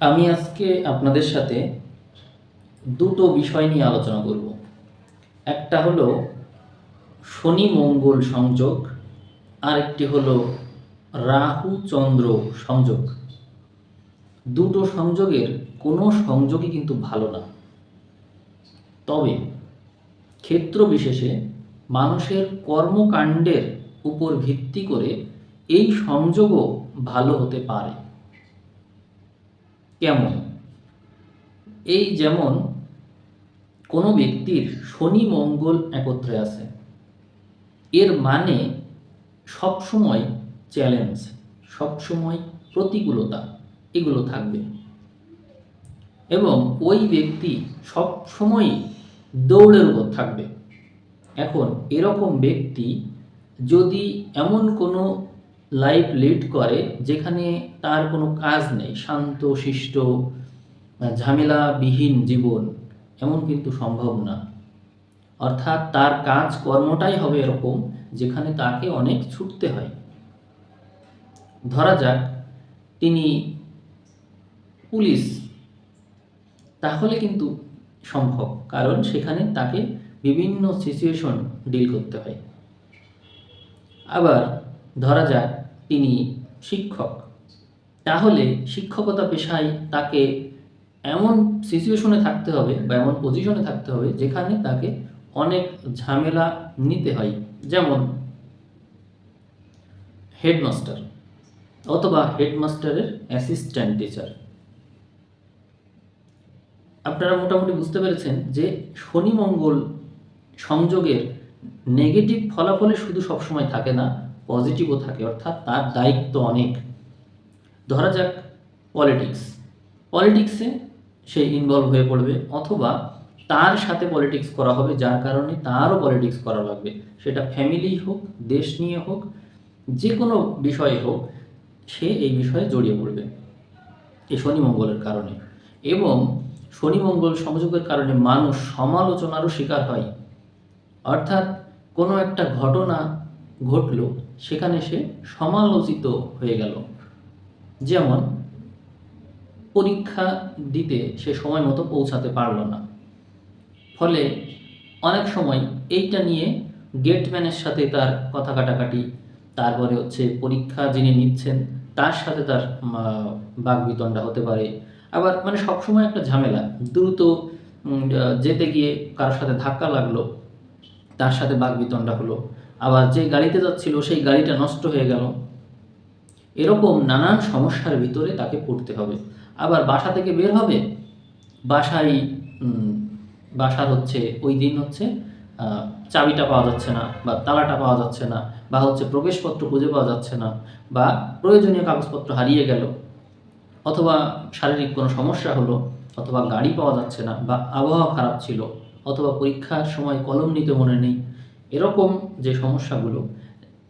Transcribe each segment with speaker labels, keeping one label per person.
Speaker 1: আমি আজকে আপনাদের সাথে দুটো বিষয় নিয়ে আলোচনা করব। একটা হলো শনি মঙ্গল সংযোগ, আর একটি হলো রাহু চন্দ্র সংযোগ। দুটো সংযোগের কোনো সংযোগই কিন্তু ভালো না, তবে ক্ষেত্র বিশেষে মানুষের কর্মকাণ্ডের উপর ভিত্তি করে এই সংযোগও ভালো হতে পারে। কেমন? এই যেমন কোনো ব্যক্তির শনি মঙ্গল একত্রে আছে, এর মানে সবসময় চ্যালেঞ্জ, সবসময় প্রতিকূলতা এগুলো থাকবে, এবং ওই ব্যক্তি সবসময়ই দৌড়ের উপর থাকবে। এখন এরকম ব্যক্তি যদি এমন কোনো লাইফ লিড করে যেখানে তার কোনো কাজ নেই, শান্ত শিষ্ট ঝামেলাবিহীন জীবন, এমন কিন্তু সম্ভব না। অর্থাৎ তার কাজ কর্মটাই হবে এরকম যেখানে তাকে অনেক ছুটতে হয়। ধরা যাক তিনি পুলিশ, তাহলে কিন্তু সম্ভব, কারণ সেখানে তাকে বিভিন্ন সিচুয়েশন ডিল করতে হয়। আবার ধরা যাক তিনি শিক্ষক, তাহলে শিক্ষকতা পেশায় তাকে এমন সিচুয়েশনে থাকতে হবে বা এমন পজিশনে থাকতে হবে যেখানে তাকে অনেক ঝামেলা নিতে হয়, যেমন হেডমাস্টার অথবা হেডমাস্টারের অ্যাসিস্ট্যান্ট টিচার। আপনারা মোটামুটি বুঝতে পেরেছেন যে শনি মঙ্গল সংযোগের নেগেটিভ ফলাফলে শুধু সবসময় থাকে না, পজিটিভও থাকে, অর্থাৎ তার দায়িত্ব অনেক। ধরা যাক পলিটিক্সে সে ইনভলভ হয়ে পড়বে, অথবা তার সাথে পলিটিক্স করা হবে যার কারণে তারও পলিটিক্স করা লাগবে, সেটা ফ্যামিলি হোক, দেশ নিয়ে হোক, যে কোনো বিষয়ে হোক, সে এই বিষয়ে জড়িয়ে পড়বে এই শনি মঙ্গলের কারণে। এবং শনি মঙ্গল সংযোগের কারণে মানুষ সমালোচনারও শিকার হয়, অর্থাৎ কোনো একটা ঘটনা ঘটলো, সেখানে সে সমালোচিত হয়ে গেল। যেমন পরীক্ষা দিতে সে সময় মতো পৌঁছাতে পারলো না, ফলে অনেক সময় এইটা নিয়ে গেটম্যানের সাথে তার কথা কাটাকাটি, তারপরে হচ্ছে পরীক্ষা যিনি নিচ্ছেন তার সাথে তার বাকবিতণ্ডা হতে পারে। আবার মানে সবসময় একটা ঝামেলা, দ্রুত যেতে গিয়ে কারোর সাথে ধাক্কা লাগলো, তার সাথে বাকবিতণ্ডা হলো। আবার যে গাড়িতে যাচ্ছিল সেই গাড়িটা নষ্ট হয়ে গেল। এরকম নানান সমস্যার ভিতরে তাকে পড়তে হবে। আবার বাসা থেকে বের হবে, বাসার হচ্ছে ওই দিন হচ্ছে চাবিটা পাওয়া যাচ্ছে না, বা তালাটা পাওয়া যাচ্ছে না, বা হচ্ছে প্রবেশপত্র খুঁজে পাওয়া যাচ্ছে না, বা প্রয়োজনীয় কাগজপত্র হারিয়ে গেল, অথবা শারীরিক কোনো সমস্যা হলো, অথবা গাড়ি পাওয়া যাচ্ছে না, বা আবহাওয়া খারাপ ছিল, অথবা পরীক্ষার সময় কলম নিতে মনে নেই। এরকম যে সমস্যাগুলো,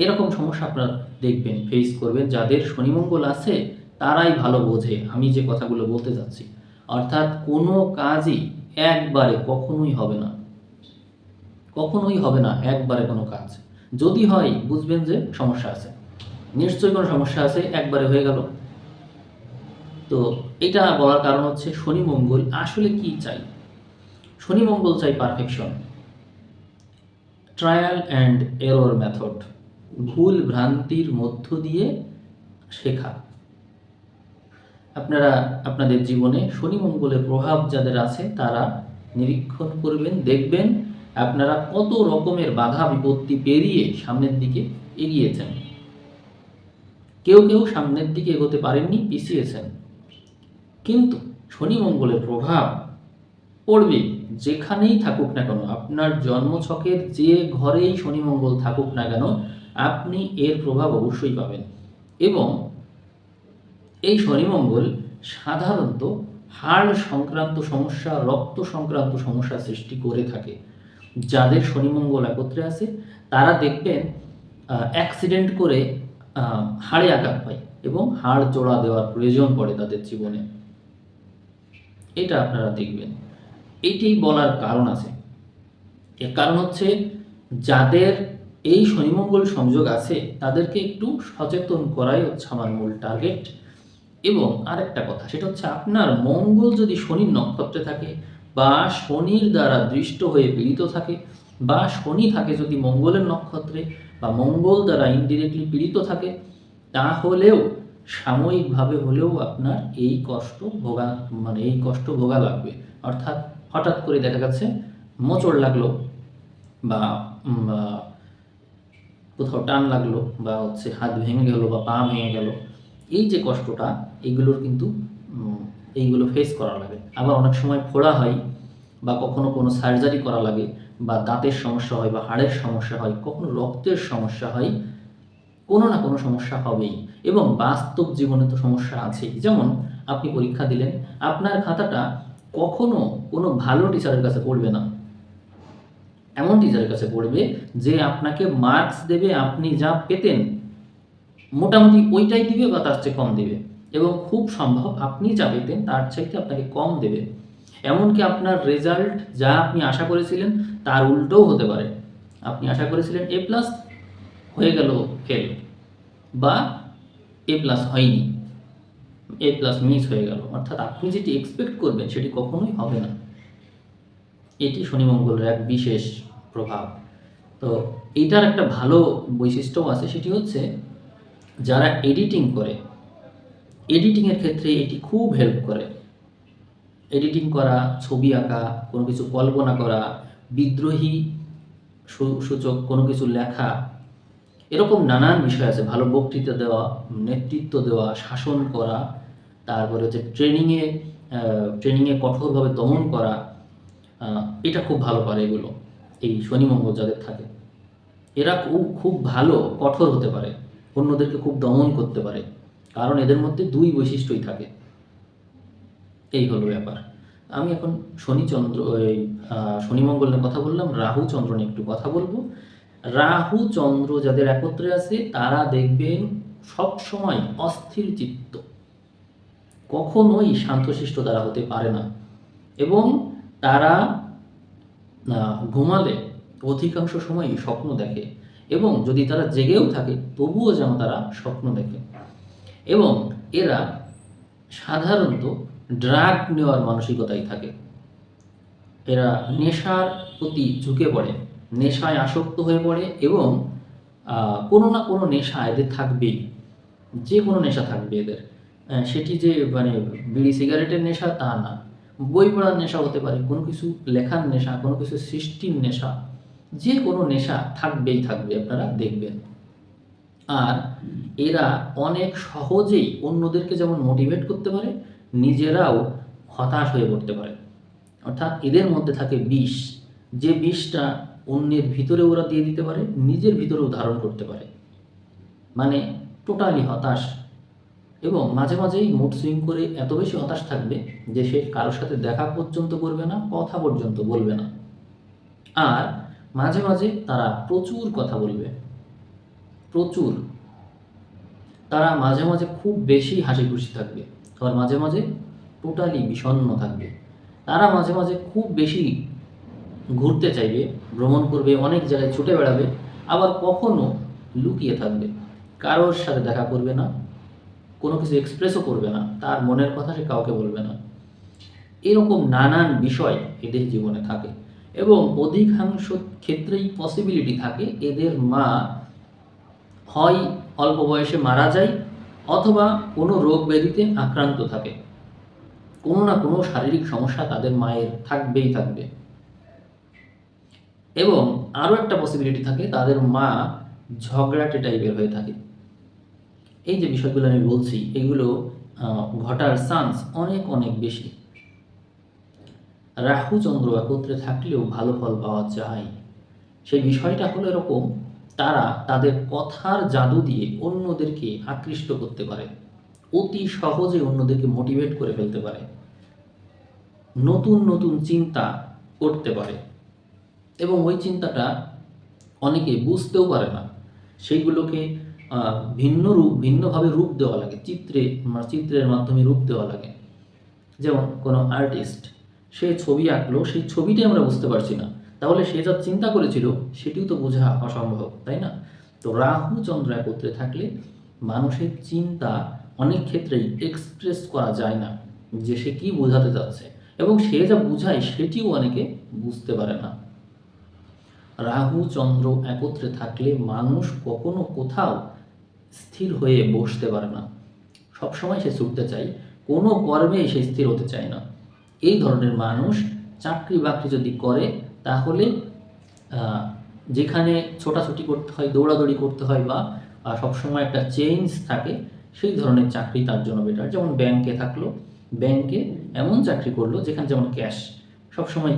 Speaker 1: এরকম সমস্যা আপনারা দেখবেন, ফেস করবেন। যাদের শনিমঙ্গল আছে তারাই ভালো বোঝে আমি যে কথাগুলো বলতে যাচ্ছি। অর্থাৎ কোনো কাজই একবারে কখনোই হবে না, কখনোই হবে না একবারে কোনো কাজ। যদি হয় বুঝবেন যে সমস্যা আছে, নিশ্চয়ই কোনো সমস্যা আছে, একবারে হয়ে গেল। তো এটা বলার কারণ হচ্ছে শনি মঙ্গল আসলে কি চাই। শনি মঙ্গল চাই perfection, trial and error method, ভুল ভ্রান্তির মধ্য দিয়ে শেখা। আপনারা আপনাদের জীবনে শনি মঙ্গলের প্রভাব যাদের আছে তারা নিরীক্ষণ করবেন, দেখবেন আপনারা কত রকমের বাধা বিপত্তি পেরিয়ে সামনের দিকে এগিয়েছেন। কেউ কেউ সামনের দিকে এগোতে পারেননি, পিছিয়েছেন। কিন্তু শনি মঙ্গলের প্রভাব পড়বে যেখানেই থাকুক না কেন, আপনার জন্মছকের যে ঘরেই শনি মঙ্গল থাকুক না কেন, আপনি এর প্রভাব অবশ্যই পাবেন। এবং এই শনি মঙ্গল সাধারণত হাড় সংক্রান্ত সমস্যা, রক্ত সংক্রান্ত সমস্যা সৃষ্টি করে থাকে। যাদের শনি মঙ্গল একত্রে আছে তারা দেখবেন অ্যাক্সিডেন্ট করে হাড়ে আঘাত পায় এবং হাড় জোড়া দেওয়ার প্রয়োজন পড়ে তাদের জীবনে। এটা আপনারা দেখবেন। এটি বলার কারণ আছে, এর কারণ হচ্ছে যাদের এই শনি মঙ্গল সংযোগ আছে তাদেরকে একটু সচেতন করাই হচ্ছে আমার মূল টার্গেট। এবং আরেকটা কথা, সেটা হচ্ছে আপনার মঙ্গল যদি শনির নক্ষত্রে থাকে বা শনির দ্বারা দৃষ্ট হয়ে পীড়িত থাকে বা শনি থাকে যদি মঙ্গলের নক্ষত্রে বা মঙ্গল দ্বারা ইনডিরেক্টলি পীড়িত থাকে, তাহলেও সাময়িকভাবে হলেও আপনার এই কষ্ট ভোগা লাগবে। অর্থাৎ হঠাৎ করে দেখা যাচ্ছে মোচড় লাগলো বা কোথাও টান লাগলো বা হচ্ছে হাত ভেঙে গেল বা পা ভেঙে গেল, এই যে কষ্টটা এইগুলোর কিন্তু এইগুলো ফেস করা লাগে। আবার অনেক সময় ফোড়া হয় বা কখনো কোনো সার্জারি করা লাগে বা দাঁতের সমস্যা হয় বা হাড়ের সমস্যা হয়, কখনো রক্তের সমস্যা হয়, কোনো না কোনো সমস্যা হবেই। এবং বাস্তব জীবনে তো সমস্যা আছেই। যেমন আপনি পরীক্ষা দিলেন, আপনার খাতাটা কখনো কোনো ভালো টিচারের কাছে পড়বে না, এমন টিচারের কাছে পড়বে যে আপনাকে মার্কস দেবে আপনি যা পেতেন মোটামুটি ওইটাই দিবে বা তার চেয়ে কম দেবে, এবং খুব সম্ভব আপনি যা পেতেন তার চাইতে আপনাকে কম দেবে। এমনকি আপনার রেজাল্ট যা আপনি আশা করেছিলেন তার উল্টোও হতে পারে। আপনি আশা করেছিলেন এ প্লাস, হয়ে গেল ফেল, বা এ প্লাস হয়নি, এ প্লাস মিস হয়ে গেল। অর্থাৎ আপনি যেটি এক্সপেক্ট করবেন সেটি কখনোই হবে না। এটি শনি মঙ্গলের এক বিশেষ প্রভাব। তো এইটার একটা ভালো বৈশিষ্ট্যও আছে, সেটি হচ্ছে যারা এডিটিং করে, এডিটিংয়ের ক্ষেত্রে এটি খুব হেল্প করে। এডিটিং করা, ছবি আঁকা, কোনো কিছু কল্পনা করা, বিদ্রোহী সূচক কোনো কিছু লেখা, এরকম নানান বিষয় আছে। ভালো বক্তৃতা দেওয়া, নেতৃত্ব দেওয়া, শাসন করা, তারপরে হচ্ছে ট্রেনিংয়ে কঠোরভাবে দমন করা, এটা খুব ভালো পারে এগুলো। এই শনি মঙ্গল যাদের থাকে এরা খুব ভালো কঠোর হতে পারে, অন্যদেরকে খুব দমন করতে পারে, কারণ এদের মধ্যে দুই বৈশিষ্ট্যই থাকে। এই হলো ব্যাপার। আমি এখন শনি মঙ্গল নিয়ে কথা বললাম, রাহু চন্দ্র নিয়ে একটু কথা বলবো। রাহু চন্দ্র যাদের একত্রে আছে তারা দেখবেন সব সময় অস্থির চিত্ত, কখনোই শান্তশিষ্ট তারা হতে পারে না, এবং তারা ঘুমালে অধিকাংশ সময়ই স্বপ্ন দেখে, এবং যদি তারা জেগেও থাকে তবুও যেন তারা স্বপ্ন দেখে। এবং এরা সাধারণত ড্রাগ নেওয়ার মানসিকতাই থাকে। এরা নেশার প্রতি ঝুঁকে পড়ে, নেশায় আসক্ত হয়ে পড়ে, এবং কোনো না কোনো নেশা এদের থাকবেই, যে কোনো নেশা থাকবে এদের। সেটি যে মানে বিড়ি সিগারেটের নেশা তা না, বই পড়ার নেশা হতে পারে, কোনো কিছু লেখার নেশা, কোনো কিছু সৃষ্টির নেশা, যে কোনো নেশা থাকবেই থাকবে, আপনারা দেখবেন। আর এরা অনেক সহজেই অন্যদেরকে যেমন মোটিভেট করতে পারে, নিজেরাও হতাশ হয়ে পড়তে পারে। অর্থাৎ এদের মধ্যে থাকে বিষ, যে বিষটা অন্যের ভিতরে ওরা দিয়ে দিতে পারে, নিজের ভিতরেও ধারণ করতে পারে, মানে টোটালি হতাশ। এবং মাঝে মাঝেই মুড সুইং করে এত বেশি হতাশ থাকবে যে সে কারোর সাথে দেখা পর্যন্ত করবে না, কথা পর্যন্ত বলবে না। আর মাঝে মাঝে তারা প্রচুর কথা বলবে, প্রচুর। তারা মাঝে মাঝে খুব বেশি হাসি খুশি থাকবে, আবার মাঝে মাঝে টোটালি বিষণ্ণ থাকবে। তারা মাঝে মাঝে খুব বেশি ঘুরতে চাইবে, ভ্রমণ করবে, অনেক জায়গায় ছুটে বেড়াবে, আবার কখনো লুকিয়ে থাকবে, কারোর সাথে দেখা করবে না, কোনো কিছু এক্সপ্রেসও করবে না, তার মনের কথা সে কাউকে বলবে না। এরকম নানান বিষয় এদের জীবনে থাকে, এবং অধিকাংশ ক্ষেত্রেই পসিবিলিটি থাকে এদের মা হয় অল্প বয়সে মারা যায়, অথবা কোনো রোগ ব্যাধিতে আক্রান্ত থাকে, কোনো না কোনো শারীরিক সমস্যা তাদের মায়ের থাকবেই থাকবে। এবং আরও একটা পসিবিলিটি থাকে তাদের মা ঝগড়াটে টাইপের হয়ে থাকে। এই যে বিষয়গুলো আমি বলছি এগুলো ঘটার চান্স অনেক অনেক বেশি। রাহু চন্দ্র একত্রে থাকলেও ভালো ফল পাওয়া যায়। সেই বিষয়টা হলো এরকম, তারা তাদের কথার জাদু দিয়ে অন্যদেরকে আকৃষ্ট করতে পারে, অতি সহজে অন্যদেরকে মোটিভেট করে ফেলতে পারে, নতুন নতুন চিন্তা করতে পারে, এবং ওই চিন্তাটা অনেকে বুঝতেও পারে না, সেইগুলোকে ভিন্নভাবে রূপ দেওয়া লাগে, চিত্রের মাধ্যমে রূপ দেওয়া লাগে। যেমন কোনো আর্টিস্ট সে ছবি আঁকলো, সেই ছবিটাই আমরা বুঝতে পারছি না, তাহলে সে যা চিন্তা করেছিল সেটিও তো বোঝা অসম্ভব, তাই না? তো রাহু চন্দ্র একত্রে থাকলে মানুষের চিন্তা অনেক ক্ষেত্রেই এক্সপ্রেস করা যায় না যে সে কী বোঝাতে চাচ্ছে, এবং সে যা বোঝায় সেটিও অনেকে বুঝতে পারে না। রাহু চন্দ্র একত্রে থাকলে মানুষ কখনো কোথাও স্থির হয়ে বসতে পারে না, সবসময় সে ছুটতে চায়, কোনো কর্মে সে স্থির হতে চায় না। এই ধরনের মানুষ চাকরি বাকরি যদি করে তাহলে যেখানে ছোটাছুটি করতে হয়, দৌড়াদৌড়ি করতে হয়, বা সবসময় একটা চেঞ্জ থাকে, সেই ধরনের চাকরি তার জন্য বেটার। যেমন ব্যাংকে থাকলো, ব্যাংকে এমন চাকরি করলো যেখানে যেমন ক্যাশ সবসময়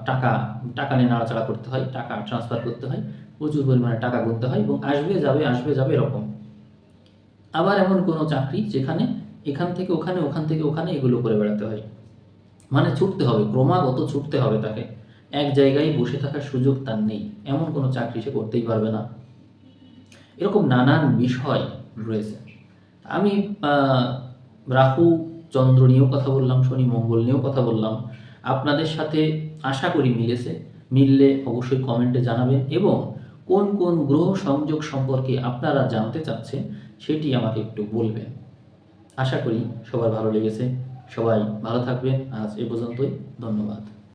Speaker 1: টাকা টাকা নিয়ে নাড়াচাড়া করতে হয়, টাকা ট্রান্সফার করতে হয়, প্রচুর পরিমাণে টাকা গুনতে হয় এবং আসবে যাবে এরকম। আবার এমন কোনো চাকরি যেখানে এখান থেকে ওখানে, ওখান থেকে ওখানে এগুলো করে বেড়াতে হয়, মানে ছুটতে হবে, ক্রমাগত ছুটতে হবে তাকে, এক জায়গায় বসে থাকার সুযোগ তার নেই, এমন কোনো চাকরি সে করতেই পারবে না। এরকম নানান বিষয় রয়েছে। আমি রাহু চন্দ্র নিয়েও কথা বললাম, শনি মঙ্গল নিয়েও কথা বললাম। আপনাদের সাথে আশা করি মিলেছে। মিললে অবশ্যই কমেন্টে জানাবেন, এবং কোন কোন গ্রহ সংযোগ সম্পর্কে আপনারা জানতে চাচ্ছেন সেটি আমাকে একটু বলবেন। আশা করি সবার ভালো লেগেছে। সবাই ভালো থাকবেন। আজ এ পর্যন্তই। ধন্যবাদ।